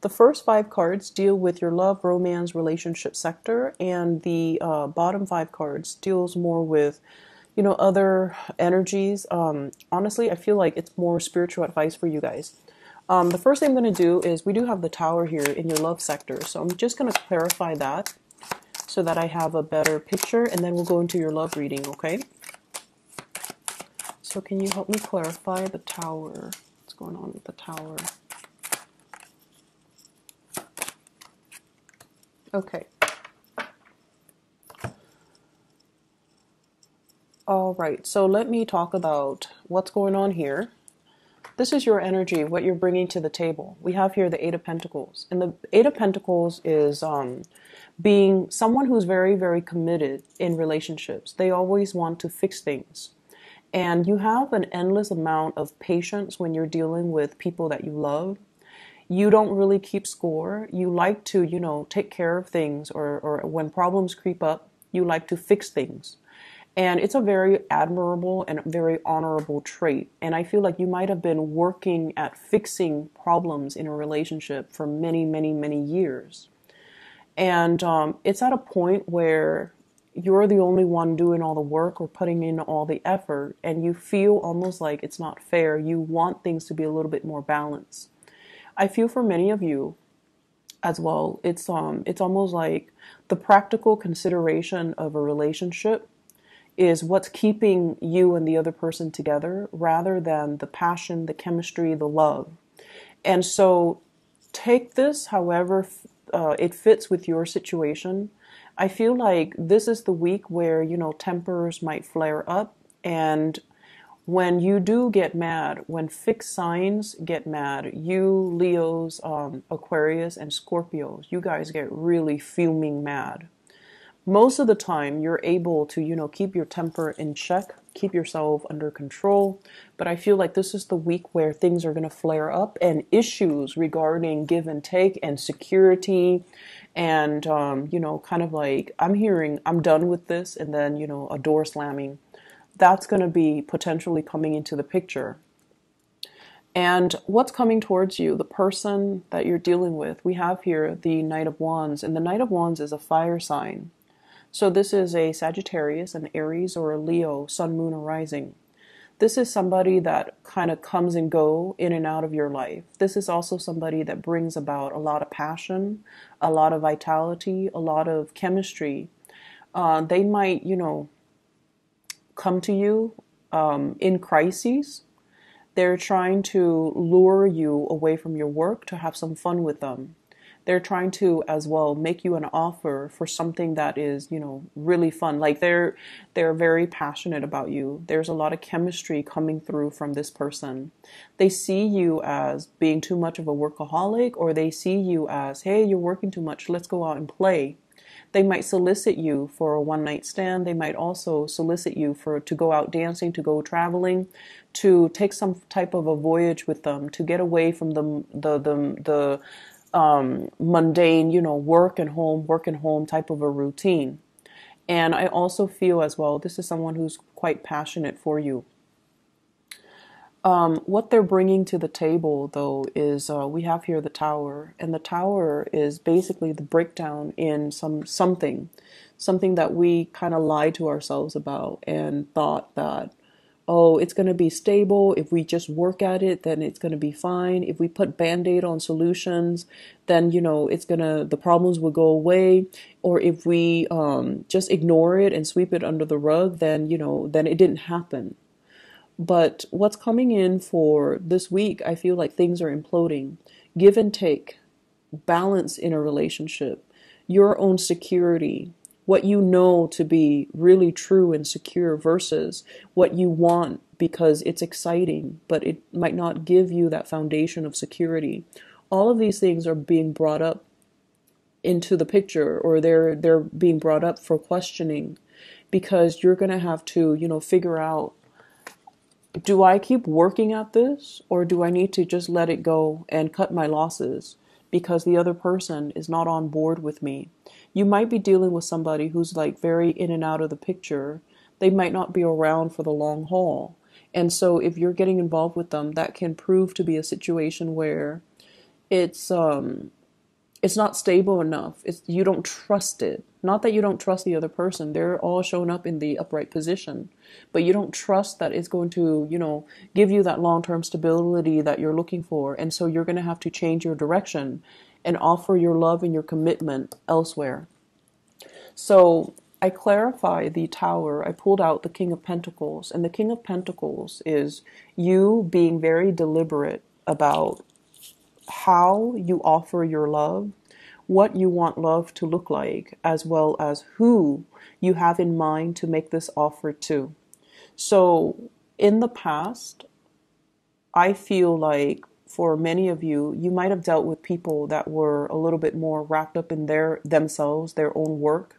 The first 5 cards deal with your love, romance, relationship sector, and the bottom 5 cards deals more with, other energies. Honestly, I feel like it's more spiritual advice for you guys. The first thing I'm going to do is we do have the Tower here in your love sector, so I'm just going to clarify that so that I have a better picture, and then we'll go into your love reading, okay? So can you help me clarify the Tower? What's going on with the Tower? Okay. All right, so let me talk about what's going on here. This is your energy, what you're bringing to the table. We have here the Eight of Pentacles. And the Eight of Pentacles is being someone who's very, very committed in relationships. They always want to fix things. And you have an endless amount of patience when you're dealing with people that you love. You don't really keep score. You like to, take care of things, or when problems creep up, you like to fix things. And it's a very admirable and very honorable trait. And I feel like you might have been working at fixing problems in a relationship for many, many, many years. And it's at a point where you're the only one doing all the work or putting in all the effort, and you feel almost like it's not fair. You want things to be a little bit more balanced. I feel for many of you as well, it's almost like the practical consideration of a relationship is what's keeping you and the other person together rather than the passion, the chemistry, the love. And so take this however it fits with your situation. I feel like this is the week where, tempers might flare up. And when you do get mad, when fixed signs get mad, you Leos, Aquarius, and Scorpios, you guys get really fuming mad. Most of the time you're able to, keep your temper in check, keep yourself under control. But I feel like this is the week where things are going to flare up, and issues regarding give and take and security and, kind of like I'm hearing I'm done with this, and then, a door slamming. That's going to be potentially coming into the picture. And what's coming towards you, the person that you're dealing with, we have here the Knight of Wands, and the Knight of Wands is a fire sign. So this is a Sagittarius, an Aries, or a Leo, Sun, Moon, or Rising. This is somebody that kind of comes and go in and out of your life. This is also somebody that brings about a lot of passion, a lot of vitality, a lot of chemistry. They might, come to you in crises. They're trying to lure you away from your work to have some fun with them. They're trying to as well make you an offer for something that is, really fun. Like they're very passionate about you. There's a lot of chemistry coming through from this person. They see you as being too much of a workaholic, or they see you as, hey, you're working too much, let's go out and play. They might solicit you for a one-night stand. They might also solicit you to go out dancing, to go traveling, to take some type of a voyage with them, to get away from the mundane, work and home type of a routine. And I also feel as well, this is someone who's quite passionate for you. What they're bringing to the table, though, is we have here the Tower, and the Tower is basically the breakdown in something that we kind of lied to ourselves about and thought that, oh, it's going to be stable. If we just work at it, then it's going to be fine. If we put Band-Aid on solutions, then, the problems will go away. Or if we just ignore it and sweep it under the rug, then it didn't happen. But what's coming in for this week, I feel like things are imploding. Give and take, balance in a relationship, your own security, what you know to be really true and secure versus what you want because it's exciting, but it might not give you that foundation of security. All of these things are being brought up into the picture, or they're being brought up for questioning, because you're going to have to, figure out, do I keep working at this, or do I need to just let it go and cut my losses because the other person is not on board with me? You might be dealing with somebody who's like very in and out of the picture. They might not be around for the long haul. And so if you're getting involved with them, that can prove to be a situation where It's not stable enough. You don't trust it. Not that you don't trust the other person. They're all shown up in the upright position, but you don't trust that it's going to, give you that long-term stability that you're looking for. And so you're going to have to change your direction and offer your love and your commitment elsewhere. So I clarify the Tower. I pulled out the King of Pentacles, and the King of Pentacles is you being very deliberate about how you offer your love, what you want love to look like, as well as who you have in mind to make this offer to. So in the past, I feel like for many of you, you might have dealt with people that were a little bit more wrapped up in themselves, their own work.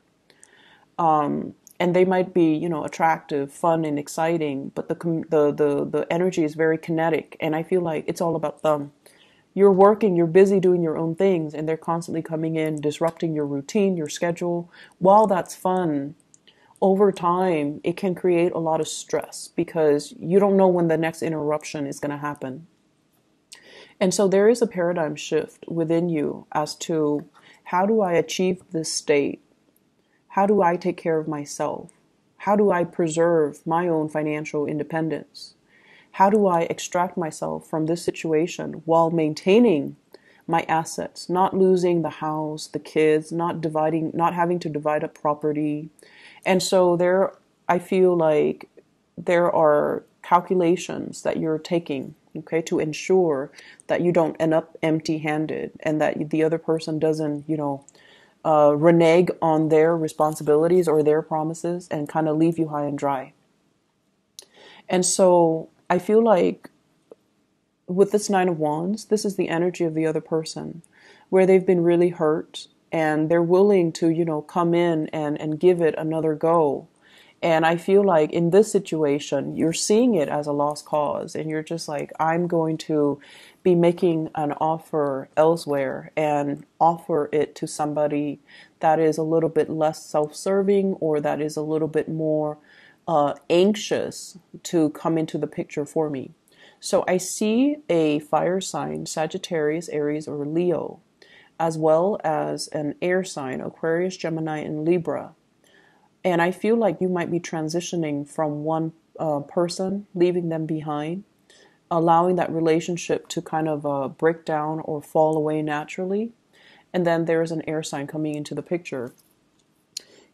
And they might be, attractive, fun, and exciting, but the energy is very kinetic, and I feel like it's all about them. You're working, you're busy doing your own things, and they're constantly coming in, disrupting your routine, your schedule. While that's fun, over time, it can create a lot of stress because you don't know when the next interruption is going to happen. And so there is a paradigm shift within you as to how do I achieve this state? How do I take care of myself? How do I preserve my own financial independence? How do I extract myself from this situation while maintaining my assets, not losing the house, the kids, not having to divide up property? And so I feel like there are calculations that you're taking, okay, to ensure that you don't end up empty-handed and that the other person doesn't, renege on their responsibilities or their promises and kind of leave you high and dry. And so I feel like with this Nine of Wands, this is the energy of the other person where they've been really hurt and they're willing to, come in and give it another go. And I feel like in this situation, you're seeing it as a lost cause and you're just like, I'm going to be making an offer elsewhere and offer it to somebody that is a little bit less self-serving or that is a little bit more anxious to come into the picture for me. So I see a fire sign, Sagittarius, Aries, or Leo, as well as an air sign, Aquarius, Gemini, and Libra. And I feel like you might be transitioning from one person, leaving them behind, allowing that relationship to kind of break down or fall away naturally. And then there's an air sign coming into the picture.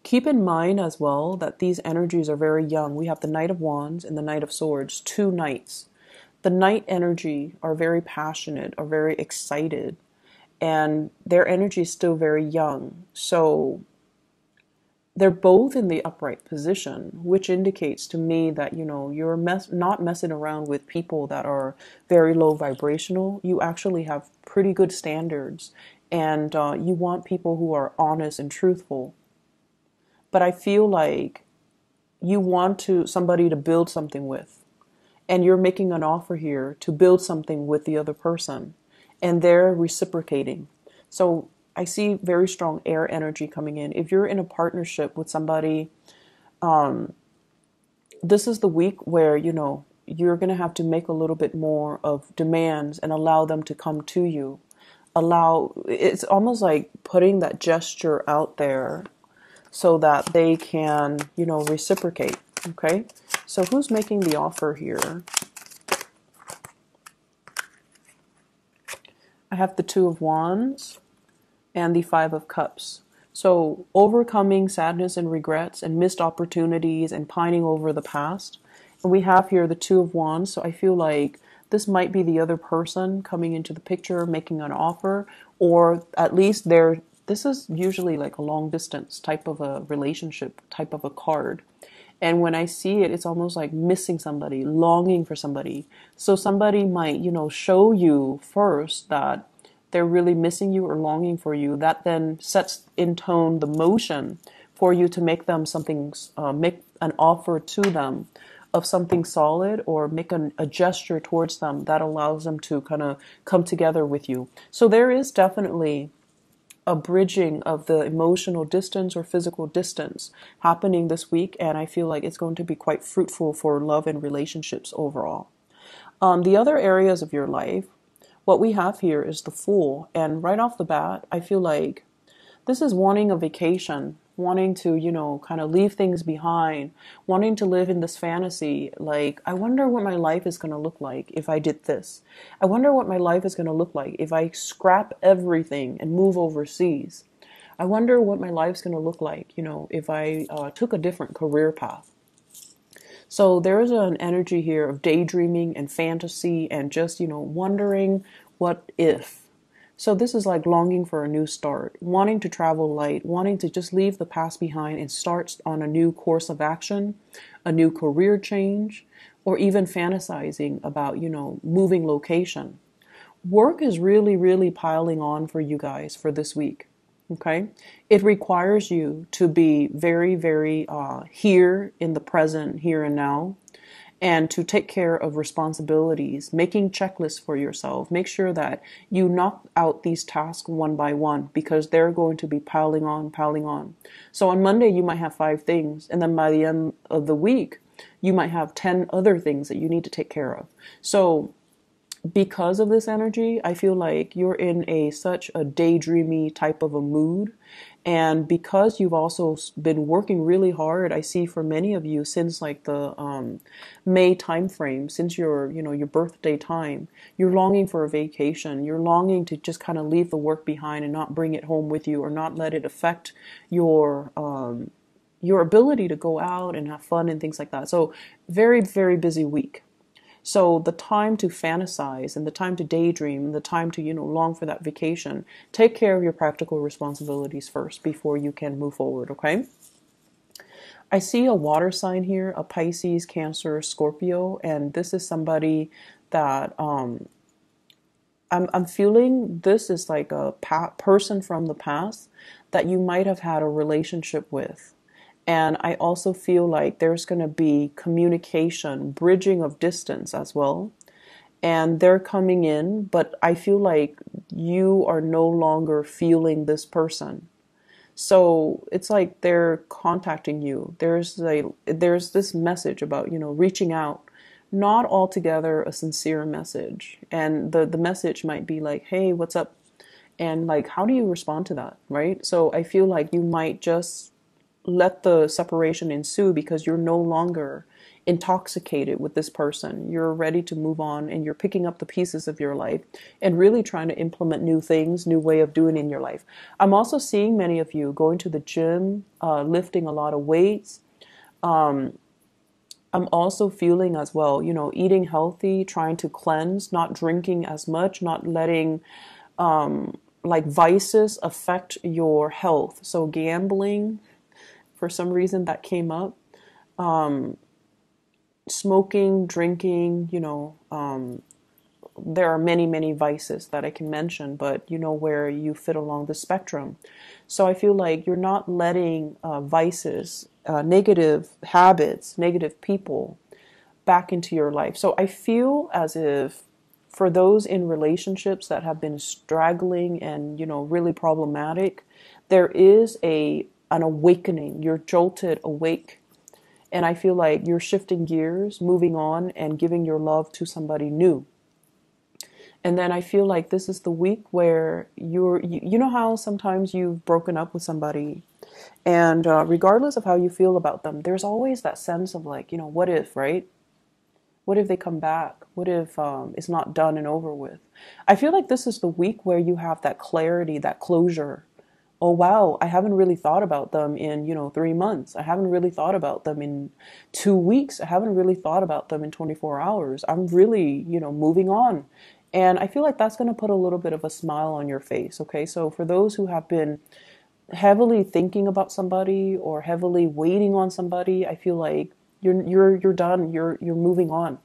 Keep in mind as well that these energies are very young. We have the Knight of Wands and the Knight of Swords, two knights. The Knight energy are very passionate, are very excited, and their energy is still very young. So they're both in the upright position, which indicates to me that, you're not messing around with people that are very low vibrational. You actually have pretty good standards, and you want people who are honest and truthful. But I feel like you want somebody to build something with, and you're making an offer here to build something with the other person, and they're reciprocating. So I see very strong air energy coming in. If you're in a partnership with somebody, this is the week where, you're going to have to make a little bit more of demands and allow them to come to you. It's almost like putting that gesture out there so that they can, reciprocate. Okay. So who's making the offer here? I have the Two of Wands and the Five of Cups. So overcoming sadness and regrets and missed opportunities and pining over the past. And we have here the Two of Wands. So I feel like this might be the other person coming into the picture, making an offer, or at least this is usually like a long distance type of a relationship, type of a card. And when I see it, it's almost like missing somebody, longing for somebody. So somebody might, show you first that they're really missing you or longing for you. That then sets in tone the motion for you to make them make an offer to them of something solid, or make a gesture towards them that allows them to kind of come together with you. So there is definitely a bridging of the emotional distance or physical distance happening this week, and I feel like it's going to be quite fruitful for love and relationships overall. The other areas of your life, what we have here is the Fool. And right off the bat, I feel like this is wanting a vacation, wanting to, you know, kind of leave things behind, wanting to live in this fantasy. Like, I wonder what my life is going to look like if I did this. I wonder what my life is going to look like if I scrap everything and move overseas. I wonder what my life's going to look like, you know, if I took a different career path. So there is an energy here of daydreaming and fantasy and just, you know, wondering what if. So this is like longing for a new start, wanting to travel light, wanting to just leave the past behind and start on a new course of action, a new career change, or even fantasizing about, you know, moving location. Work is really, really piling on for you guys for this week. Okay. It requires you to be very, very here in the present, here and now, and to take care of responsibilities, making checklists for yourself. Make sure that you knock out these tasks one by one because they're going to be piling on, piling on. So on Monday, you might have 5 things. And then by the end of the week, you might have 10 other things that you need to take care of. So because of this energy, I feel like you're in such a daydreamy type of a mood. And because you've also been working really hard, I see for many of you since like the May time frame, since your birthday time, you're longing for a vacation. You're longing to just kind of leave the work behind and not bring it home with you or not let it affect your ability to go out and have fun and things like that. So very, very busy week. So the time to fantasize and the time to daydream and the time to, you know, long for that vacation, take care of your practical responsibilities first before you can move forward, okay? I see a water sign here, a Pisces, Cancer, Scorpio, and this is somebody that I'm feeling this is like a person from the past that you might have had a relationship with. And I also feel like there's going to be communication, bridging of distance as well. And they're coming in, but I feel like you are no longer feeling this person. So it's like they're contacting you. There's this message about, you know, reaching out, not altogether a sincere message. And the message might be like, hey, what's up? And like, how do you respond to that? Right? So I feel like you might just let the separation ensue because you're no longer intoxicated with this person. You're ready to move on and you're picking up the pieces of your life and really trying to implement new things, new way of doing in your life. I'm also seeing many of you going to the gym, lifting a lot of weights. I'm also feeling as well, you know, eating healthy, trying to cleanse, not drinking as much, not letting like vices affect your health. So gambling, for some reason that came up. Smoking, drinking, you know, there are many, many vices that I can mention, but you know where you fit along the spectrum. So I feel like you're not letting vices, negative habits, negative people back into your life. So I feel as if for those in relationships that have been straggling and, you know, really problematic, there is an awakening. You're jolted awake. And I feel like you're shifting gears, moving on and giving your love to somebody new. And then I feel like this is the week where you know how sometimes you've broken up with somebody and regardless of how you feel about them, there's always that sense of like, you know, what if, right? What if they come back? What if it's not done and over with? I feel like this is the week where you have that clarity, that closure. Oh, wow, I haven't really thought about them in, you know, 3 months. I haven't really thought about them in 2 weeks. I haven't really thought about them in 24 hours. I'm really, you know, moving on. And I feel like that's going to put a little bit of a smile on your face. Okay, so for those who have been heavily thinking about somebody or heavily waiting on somebody, I feel like you're done. You're moving on.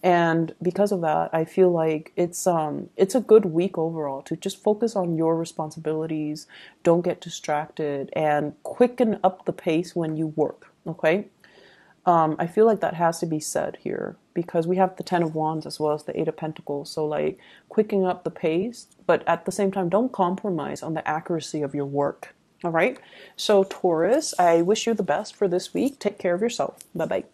And because of that, I feel like it's a good week overall to just focus on your responsibilities, don't get distracted, and quicken up the pace when you work, okay? I feel like that has to be said here because we have the 10 of Wands as well as the 8 of Pentacles. So like quickening up the pace, but at the same time, don't compromise on the accuracy of your work, all right? So Taurus, I wish you the best for this week. Take care of yourself. Bye-bye.